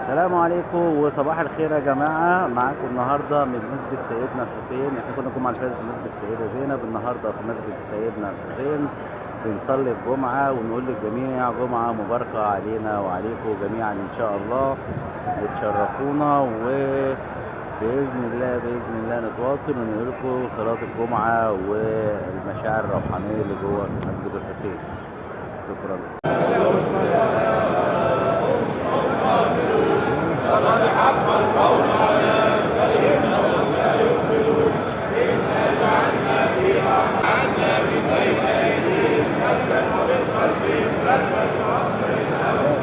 السلام عليكم وصباح الخير يا جماعة. معاكم النهاردة من مسجد سيدنا الحسين. احنا كنا الجمعة اللي فاتت في مسجد السيدة زينب، النهاردة في مسجد سيدنا الحسين بنصلي الجمعة ونقول للجميع جمعة مباركة علينا وعليكم جميعا إن شاء الله، وتشرفونا وبإذن الله نتواصل ونقول لكم صلاة الجمعة والمشاعر الروحانية اللي جوه في مسجد الحسين. شكرا. وقد حق القول على إنا جعلنا فيها عنا من بين أيديهم سدا ومن خلفهم سدا وأغفرناهم.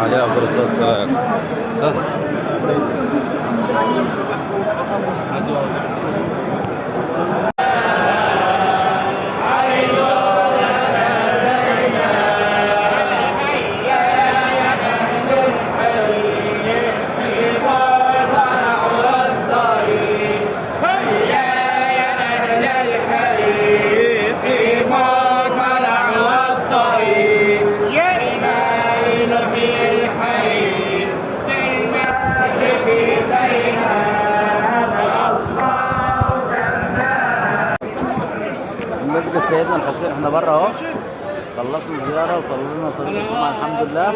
عليه أفضل الصلاة والسلام. مسجد سيدنا الحسين احنا بره اهو، خلصنا الزياره وصلينا صلاه الجمعه الحمد لله.